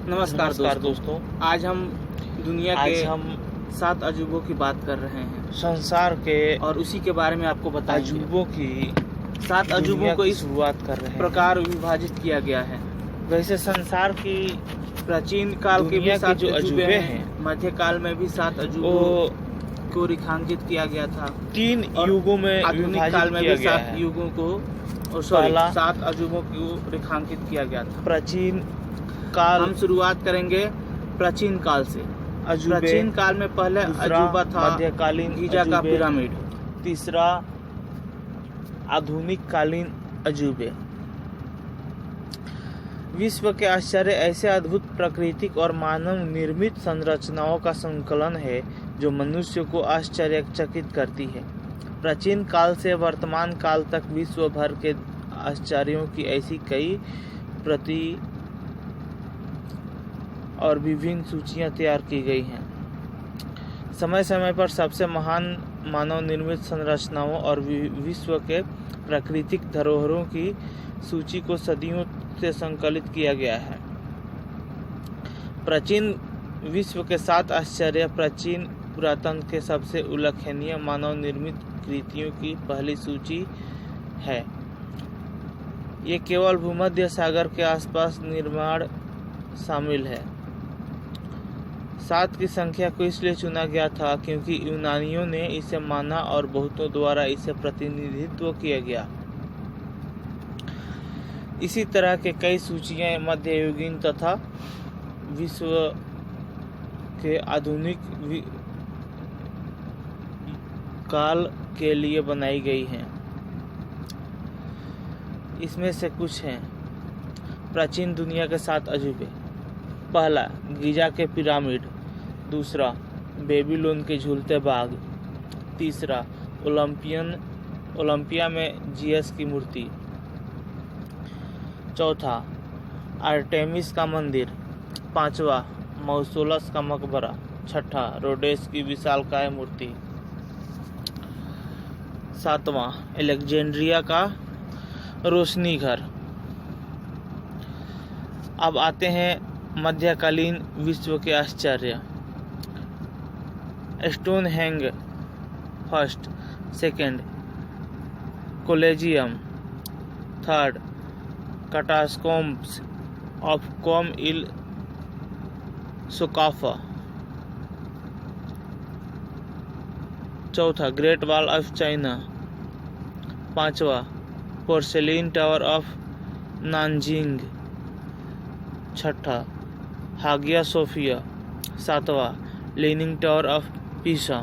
नमस्कार दोस्तों। आज हम दुनिया के 7 अजूबों की बात कर रहे हैं, संसार के और उसी के बारे में आपको बताएंगे। अजूबों की 7 अजूबों को इस शुरुआत कर रहे हैं। प्रकार विभाजित किया गया है। वैसे संसार की प्राचीन काल के भी दुनिया 7 जो अजूबे हैं, मध्यकाल में भी 7 अजूबों को रेखांकित किया गया था। 3 युगों में आधुनिक काल में भी 7 है। युगों को 7 अजूबों को रेखांकित किया गया था। प्राचीन काल, हम शुरुआत करेंगे प्राचीन काल से। प्राचीन काल में पहले अजूबा था मध्यकालीन गीजा का पिरामिड। तीसरा आधुनिक कालीन अजूबे। विश्व के आश्चर्य ऐसे अद्भुत प्राकृतिक और मानव निर्मित संरचनाओं का संकलन है जो मनुष्य को आश्चर्यचकित करती है। प्राचीन काल से वर्तमान काल तक विश्व भर के आश्चर्यों की ऐसी कई प्रति और विभिन्न सूचियां तैयार की गई हैं। समय समय पर सबसे महान मानव निर्मित संरचनाओं और विश्व के प्राकृतिक धरोहरों की सूची को सदियों से संकलित किया गया है। प्राचीन विश्व के 7 आश्चर्य प्राचीन पुरातन के सबसे उल्लेखनीय मानव निर्मित कृतियों की पहली सूची है। ये केवल भूमध्य सागर के आसपास निर्माण शामिल है। 7 की संख्या को इसलिए चुना गया था क्योंकि यूनानियों ने इसे माना और बहुतों द्वारा इसे प्रतिनिधित्व किया गया। इसी तरह के कई सूचियां मध्ययुगीन तथा विश्व के आधुनिक काल के लिए बनाई गई हैं। इसमें से कुछ हैं। प्राचीन दुनिया के 7 अजूबे। पहला, गीजा के पिरामिड। दूसरा, बेबीलोन के झूलते बाग। तीसरा, ओलंपिया में जीएस की मूर्ति। चौथा, आर्टेमिस का मंदिर। पांचवा, मौसोलस का मकबरा। छठा, रोडेस की विशालकाय मूर्ति। सातवां, अलेक्जेंड्रिया का रोशनी घर। अब आते हैं मध्यकालीन विश्व के आश्चर्य। Stonehenge first, second, Colosseum third, catacombs of Kom el Shoqafa. चौथा, ग्रेट वॉल ऑफ चाइना। पांचवा, पोर्सेलिन टावर ऑफ नानजिंग। छठा, हागिया सोफिया। सातवां, लीनिंग टावर ऑफ पीसा।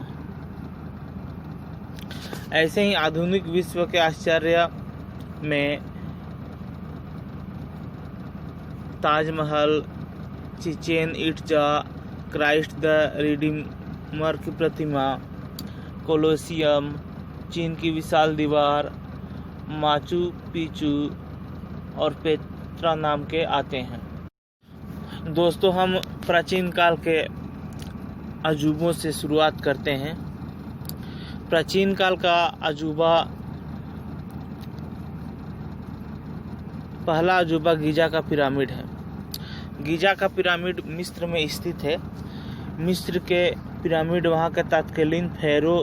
ऐसे ही आधुनिक विश्व के आश्चर्य में Taj Mahal, Chichen Itza, Christ the Redeemer की प्रतिमा, कोलोसियम, चीन की विशाल दीवार, माचू पिचू और पेत्रा नाम के आते हैं। दोस्तों, हम प्राचीन काल के अजूबों से शुरुआत करते हैं। प्राचीन काल का अजूबा, पहला अजूबा गीजा का पिरामिड है। गीजा का पिरामिड मिस्र में स्थित है। मिस्र के पिरामिड वहाँ के तत्कालीन फेरो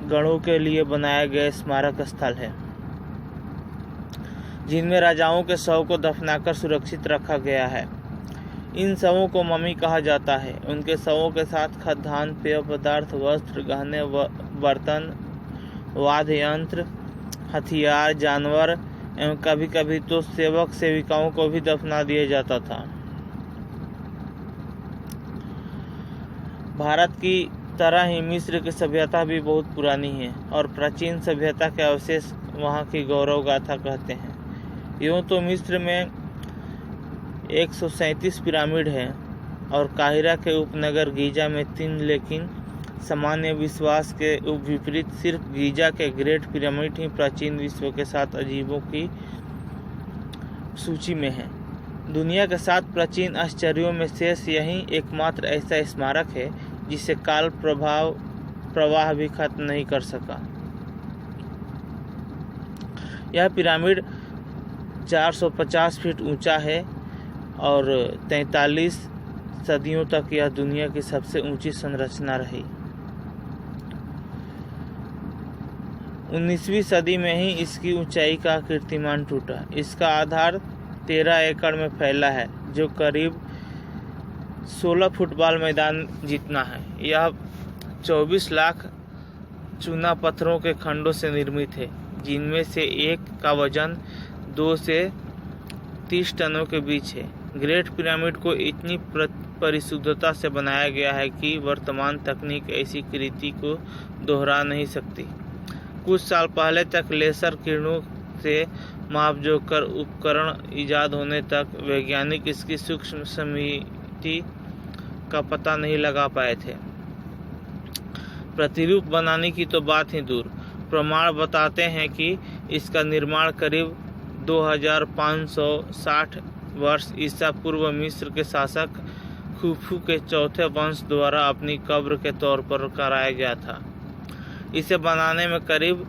गणों के लिए बनाया गया स्मारक स्थल है, जिनमें राजाओं के शव को दफनाकर सुरक्षित रखा गया है। इन शवों को मम्मी कहा जाता है। उनके शवों के साथ खाद्यान्न, पेय पदार्थ, वस्त्र, गहने, बर्तन, वाद्य यंत्र, हथियार, जानवर एवं कभी कभी तो सेवक सेविकाओं को भी दफना दिया जाता था। भारत की तरह ही मिस्र की सभ्यता भी बहुत पुरानी है और प्राचीन सभ्यता के अवशेष वहाँ की गौरव गाथा कहते हैं। यूँ तो मिस्र में 137 पिरामिड हैं और काहिरा के उपनगर गीजा में 3, लेकिन सामान्य विश्वास के विपरीत सिर्फ गीजा के ग्रेट पिरामिड ही प्राचीन विश्व के 7 अजूबों की सूची में है। दुनिया के 7 प्राचीन आश्चर्यों में शेष यही एकमात्र ऐसा स्मारक है जिसे काल प्रवाह भी खत्म नहीं कर सका। यह पिरामिड 450 फीट ऊंचा है और 43 सदियों तक यह दुनिया की सबसे ऊंची संरचना रही। 19वीं सदी में ही इसकी ऊंचाई का कीर्तिमान टूटा। इसका आधार 13 एकड़ में फैला है, जो करीब 16 फुटबॉल मैदान जितना है। यह 24 लाख चूना पत्थरों के खंडों से निर्मित है, जिनमें से एक का वजन 2 से 30 टनों के बीच है। ग्रेट पिरामिड को इतनी परिशुद्धता से बनाया गया है कि वर्तमान तकनीक ऐसी कृति को दोहरा नहीं सकती। कुछ साल पहले तक लेजर किरणों से मापजोख कर उपकरण इजाद होने तक वैज्ञानिक इसकी सूक्ष्म समिति का पता नहीं लगा पाए थे। प्रतिरूप बनाने की तो बात ही दूर, प्रमाण बताते हैं कि इसका निर्माण करीब 2560 वर्ष ईसा पूर्व मिस्र के शासक खुफू के चौथे वंश द्वारा अपनी कब्र के तौर पर कराया गया था। इसे बनाने में करीब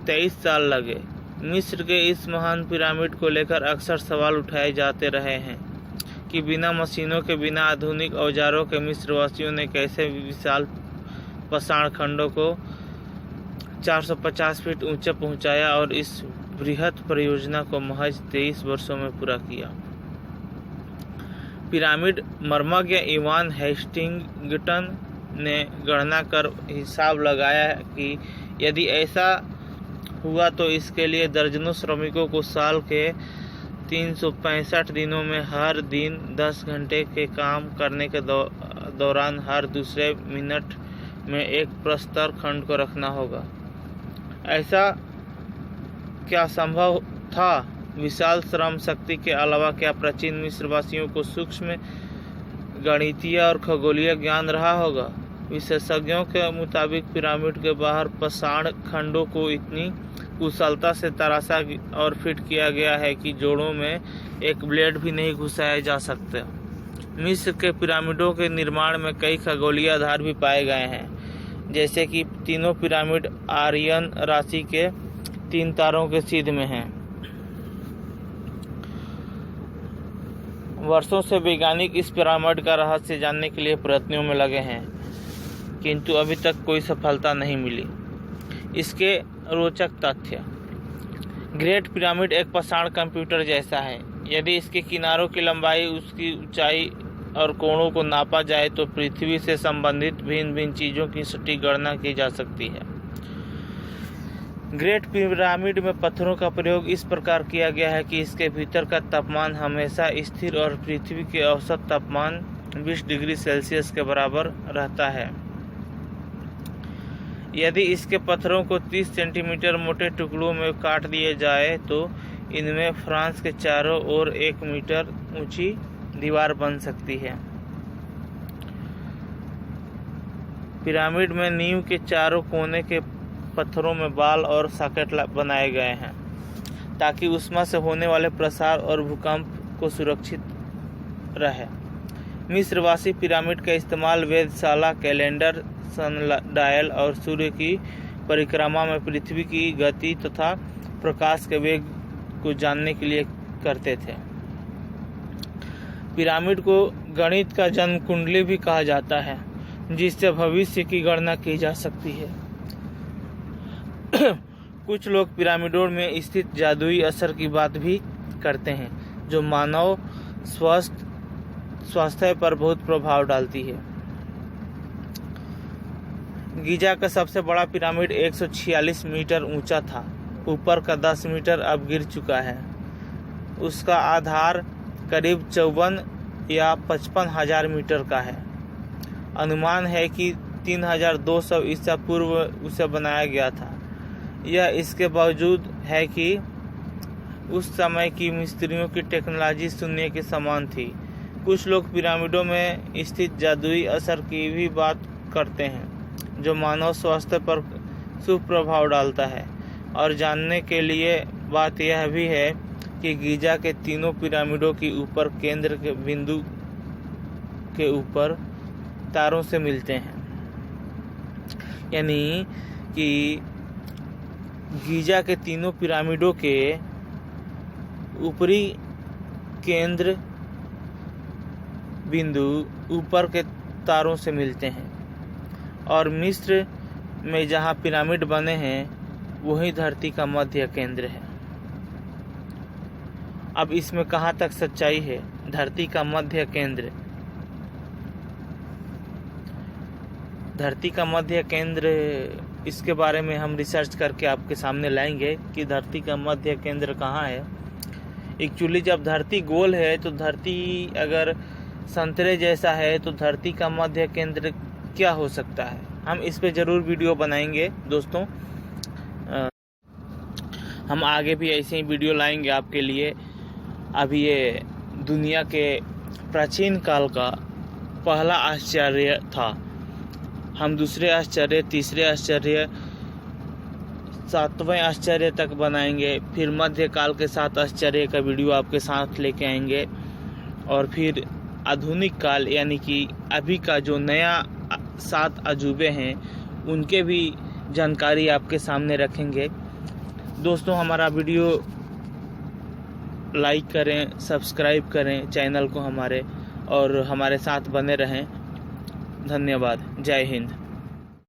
23 साल लगे। मिस्र के इस महान पिरामिड को लेकर अक्सर सवाल उठाए जाते रहे हैं कि बिना मशीनों के, बिना आधुनिक औजारों के मिस्रवासियों ने कैसे विशाल पाषाण खंडों को 450 फीट ऊंचे पहुंचाया और इस बृहत परियोजना को महज 23 वर्षों में पूरा किया। पिरामिड मर्मज्ञ इवान हेस्टिंगटन ने गणना कर हिसाब लगाया कि यदि ऐसा हुआ तो इसके लिए दर्जनों श्रमिकों को साल के 365 दिनों में हर दिन 10 घंटे के काम करने के दौरान हर दूसरे मिनट में एक प्रस्तर खंड को रखना होगा। ऐसा क्या संभव था? विशाल श्रम शक्ति के अलावा क्या प्राचीन मिस्रवासियों को सूक्ष्म गणितीय और खगोलीय ज्ञान रहा होगा? विशेषज्ञों के मुताबिक पिरामिड के बाहर पाषाण खंडों को इतनी कुशलता से तराशा और फिट किया गया है कि जोड़ों में एक ब्लेड भी नहीं घुसाया जा सकता। मिस्र के पिरामिडों के निर्माण में कई खगोलीय आधार भी पाए गए हैं, जैसे कि तीनों पिरामिड आर्यन राशि के 3 तारों के सीध में हैं। वर्षों से वैज्ञानिक इस पिरामिड का रहस्य जानने के लिए प्रयत्नों में लगे हैं, किंतु अभी तक कोई सफलता नहीं मिली। इसके रोचक तथ्य: ग्रेट पिरामिड एक पाषाण कंप्यूटर जैसा है। यदि इसके किनारों की लंबाई, उसकी ऊंचाई और कोणों को नापा जाए तो पृथ्वी से संबंधित भिन्न भिन्न चीज़ों की सटीक गणना की जा सकती है। ग्रेट पिरामिड में पत्थरों का प्रयोग इस प्रकार किया गया है कि इसके भीतर का तापमान हमेशा स्थिर और पृथ्वी के औसत तापमान 20 डिग्री सेल्सियस के बराबर रहता है। यदि इसके पत्थरों को 30 सेंटीमीटर मोटे टुकड़ों में काट दिया जाए तो इनमें फ्रांस के चारों ओर 1 मीटर ऊंची दीवार बन सकती है। पिरामिड में नींव के चारों कोने के पत्थरों में बाल और सॉकेट बनाए गए हैं ताकि ऊष्मा से होने वाले प्रसार और भूकंप को सुरक्षित रहे। मिस्रवासी पिरामिड का इस्तेमाल वेधशाला, कैलेंडर, सनडायल और सूर्य की परिक्रमा में पृथ्वी की गति तथा प्रकाश के वेग को जानने के लिए करते थे। पिरामिड को गणित का जन्म कुंडली भी कहा जाता है, जिससे भविष्य की गणना की जा सकती है। कुछ लोग पिरामिडों में स्थित जादुई असर की बात भी करते हैं, जो मानव स्वास्थ्य पर बहुत प्रभाव डालती है। गीजा का सबसे बड़ा पिरामिड 146 मीटर ऊंचा था। ऊपर का 10 मीटर अब गिर चुका है। उसका आधार करीब 54 या 55 हजार मीटर का है। अनुमान है कि 3200 ईसा पूर्व उसे बनाया गया था। यह इसके बावजूद है कि उस समय की मिस्त्रियों की टेक्नोलॉजी शून्य के समान थी। कुछ लोग पिरामिडों में स्थित जादुई असर की भी बात करते हैं, जो मानव स्वास्थ्य पर शुभ प्रभाव डालता है। और जानने के लिए बात यह भी है कि गीजा के तीनों पिरामिडों की ऊपर केंद्र के बिंदु के ऊपर तारों से मिलते हैं, यानी कि गीजा के तीनों पिरामिडों के ऊपरी केंद्र बिंदु ऊपर के तारों से मिलते हैं और मिस्र में जहाँ पिरामिड बने हैं वही धरती का मध्य केंद्र है। अब इसमें कहाँ तक सच्चाई है? धरती का मध्य केंद्र, धरती का मध्य केंद्र, इसके बारे में हम रिसर्च करके आपके सामने लाएंगे कि धरती का मध्य केंद्र कहाँ है। एक्चुअली जब धरती गोल है तो धरती अगर संतरे जैसा है तो धरती का मध्य केंद्र क्या हो सकता है? हम इस पे ज़रूर वीडियो बनाएंगे दोस्तों। हम आगे भी ऐसे ही वीडियो लाएंगे आपके लिए। अभी ये दुनिया के प्राचीन काल का पहला आश्चर्य था। हम दूसरे आश्चर्य, तीसरे आश्चर्य, 7वें आश्चर्य तक बनाएंगे। फिर मध्यकाल के 7 आश्चर्य का वीडियो आपके साथ लेके आएंगे और फिर आधुनिक काल यानी कि अभी का जो नया 7 अजूबे हैं उनके भी जानकारी आपके सामने रखेंगे। दोस्तों हमारा वीडियो लाइक करें, सब्सक्राइब करें चैनल को हमारे, और हमारे साथ बने रहें। धन्यवाद। जय हिंद।